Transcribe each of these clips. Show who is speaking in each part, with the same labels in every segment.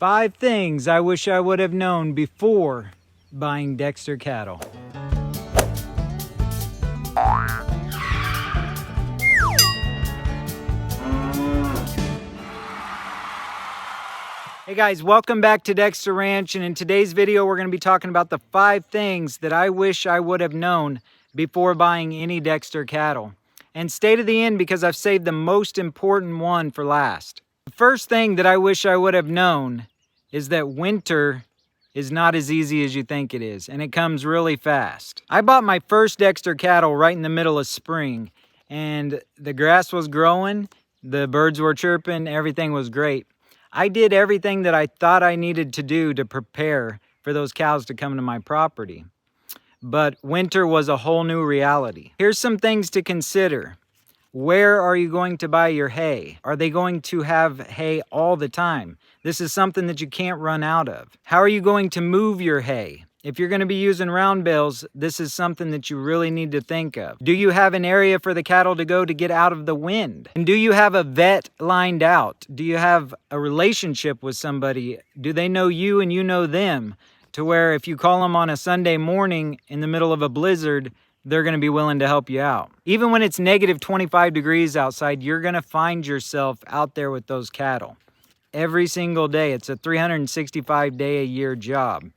Speaker 1: 5 things I wish I would have known before buying Dexter cattle. Hey guys, welcome back to Dexter Ranch, and in today's video we're going to be talking about the 5 things that I wish I would have known before buying any Dexter cattle. And stay to the end because I've saved the most important one for last. The first thing that I wish I would have known is that winter is not as easy as you think it is, and it comes really fast. I bought my first Dexter cattle right in the middle of spring, and the grass was growing, the birds were chirping, everything was great. I did everything that I thought I needed to do to prepare for those cows to come to my property. But winter was a whole new reality. Here's some things to consider. Where are you going to buy your hay? Are they going to have hay all the time? This is something that you can't run out of. How are you going to move your hay? If you're going to be using round bales, this is something that you really need to think of. Do you have an area for the cattle to go to get out of the wind? And do you have a vet lined out? Do you have a relationship with somebody? Do they know you and you know them? To where if you call them on a Sunday morning in the middle of a blizzard, they're going to be willing to help you out. Even when it's negative 25 degrees outside, you're going to find yourself out there with those cattle. Every single day. It's a 365-day-a-year job.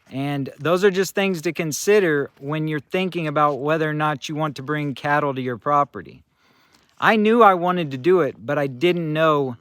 Speaker 1: And those are just things to consider when you're thinking about whether or not you want to bring cattle to your property. I knew I wanted to do it, but I didn't know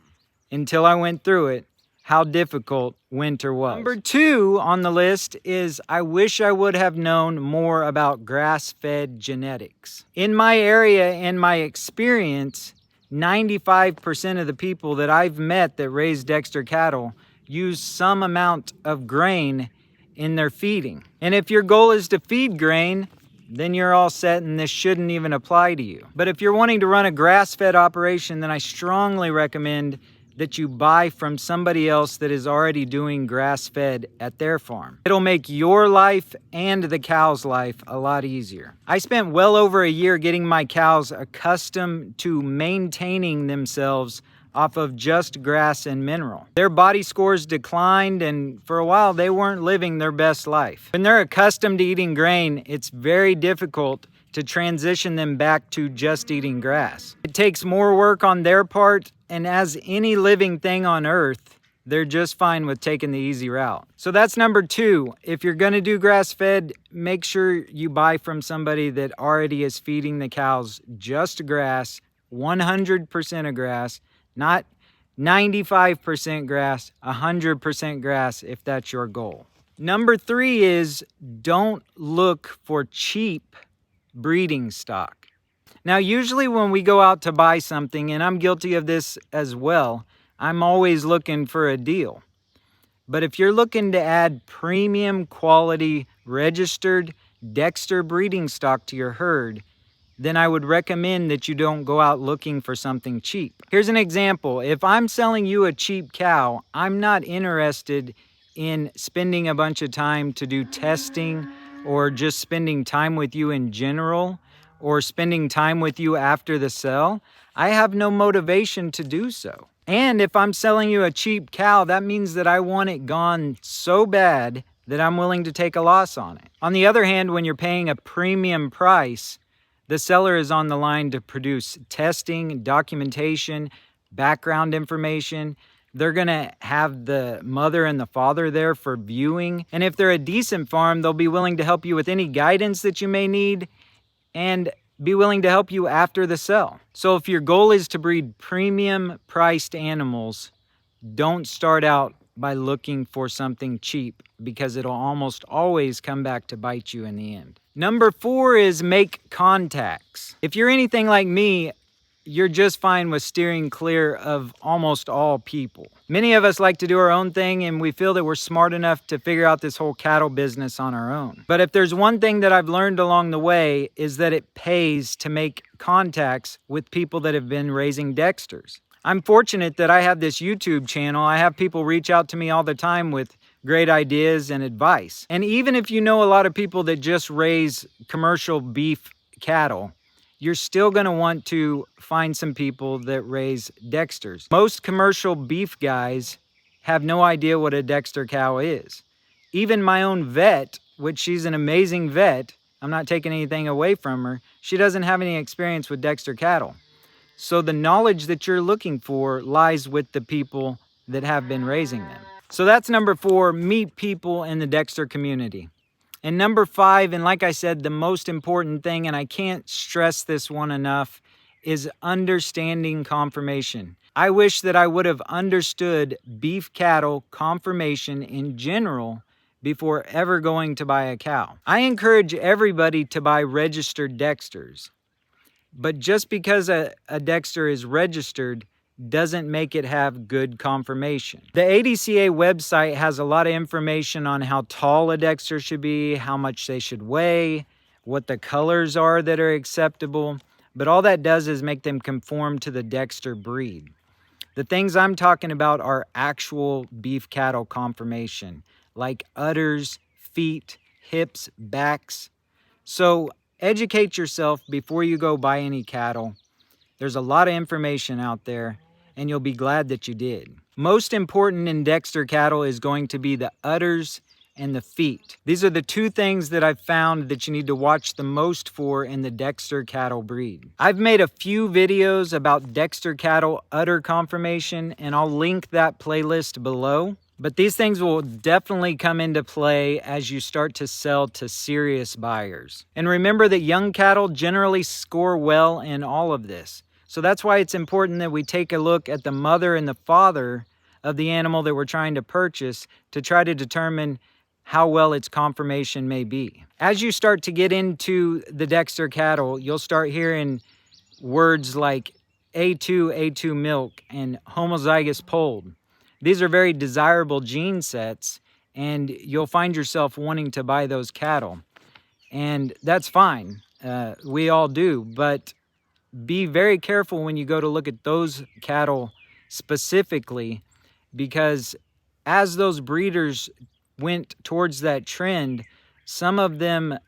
Speaker 1: until I went through it how difficult winter was. Number 2 on the list is I wish I would have known more about grass-fed genetics. In my area and my experience, 95% of the people that I've met that raise Dexter cattle use some amount of grain in their feeding. And if your goal is to feed grain, then you're all set and this shouldn't even apply to you. But if you're wanting to run a grass-fed operation, then I strongly recommend that you buy from somebody else that is already doing grass-fed at their farm. It'll make your life and the cow's life a lot easier. I spent well over a year getting my cows accustomed to maintaining themselves off of just grass and mineral. Their body scores declined, and for a while they weren't living their best life. When they're accustomed to eating grain, it's very difficult to transition them back to just eating grass. It takes more work on their part, and as any living thing on earth, they're just fine with taking the easy route. So that's number 2. If you're gonna do grass-fed, make sure you buy from somebody that already is feeding the cows just grass, 100% of grass, not 95% grass, 100% grass if that's your goal. Number 3 is don't look for cheap breeding stock. Now, usually when we go out to buy something, and I'm guilty of this as well, I'm always looking for a deal. But if you're looking to add premium quality registered Dexter breeding stock to your herd, then I would recommend that you don't go out looking for something cheap. Here's an example. If I'm selling you a cheap cow, I'm not interested in spending a bunch of time to do testing or just spending time with you in general or spending time with you after the sale. I have no motivation to do so. And if I'm selling you a cheap cow, that means that I want it gone so bad that I'm willing to take a loss on it. On the other hand, when you're paying a premium price, the seller is on the line to produce testing, documentation, background information. They're gonna have the mother and the father there for viewing. And if they're a decent farm, they'll be willing to help you with any guidance that you may need and be willing to help you after the sale. So if your goal is to breed premium priced animals, don't start out by looking for something cheap because it'll almost always come back to bite you in the end. Number 4 is make contacts. If you're anything like me, you're just fine with steering clear of almost all people. Many of us like to do our own thing, and we feel that we're smart enough to figure out this whole cattle business on our own. But if there's one thing that I've learned along the way is that it pays to make contacts with people that have been raising Dexters. I'm fortunate that I have this YouTube channel. I have people reach out to me all the time with great ideas and advice. And even if you know a lot of people that just raise commercial beef cattle, you're still going to want to find some people that raise Dexters. Most commercial beef guys have no idea what a Dexter cow is. Even my own vet, which she's an amazing vet, I'm not taking anything away from her, she doesn't have any experience with Dexter cattle. So the knowledge that you're looking for lies with the people that have been raising them. So that's number 4, meet people in the Dexter community. And number 5, and like I said, the most important thing, and I can't stress this one enough, is understanding conformation. I wish that I would have understood beef cattle conformation in general before ever going to buy a cow. I encourage everybody to buy registered Dexters, but just because a Dexter is registered doesn't make it have good conformation. The ADCA website has a lot of information on how tall a Dexter should be, how much they should weigh, what the colors are that are acceptable, but all that does is make them conform to the Dexter breed. The things I'm talking about are actual beef cattle conformation, like udders, feet, hips, backs. So educate yourself before you go buy any cattle. There's a lot of information out there, and you'll be glad that you did. Most important in Dexter cattle is going to be the udders and the feet. These are the 2 things that I've found that you need to watch the most for in the Dexter cattle breed. I've made a few videos about Dexter cattle udder conformation, and I'll link that playlist below. But these things will definitely come into play as you start to sell to serious buyers. And remember that young cattle generally score well in all of this. So that's why it's important that we take a look at the mother and the father of the animal that we're trying to purchase to try to determine how well its conformation may be. As you start to get into the Dexter cattle, you'll start hearing words like A2 milk and homozygous polled. These are very desirable gene sets, and you'll find yourself wanting to buy those cattle. And that's fine. We all do, but be very careful when you go to look at those cattle specifically, because as those breeders went towards that trend, some of them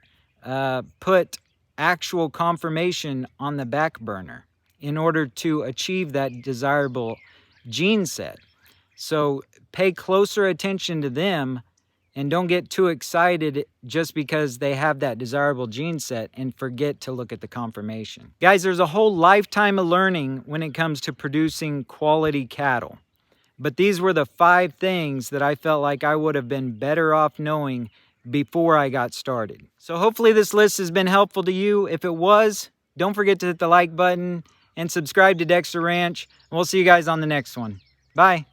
Speaker 1: put actual conformation on the back burner in order to achieve that desirable gene set. So pay closer attention to them and don't get too excited just because they have that desirable gene set and forget to look at the conformation. Guys, there's a whole lifetime of learning when it comes to producing quality cattle. But these were the 5 things that I felt like I would have been better off knowing before I got started. So hopefully this list has been helpful to you. If it was, don't forget to hit the like button and subscribe to Dexter Ranch. And we'll see you guys on the next one. Bye.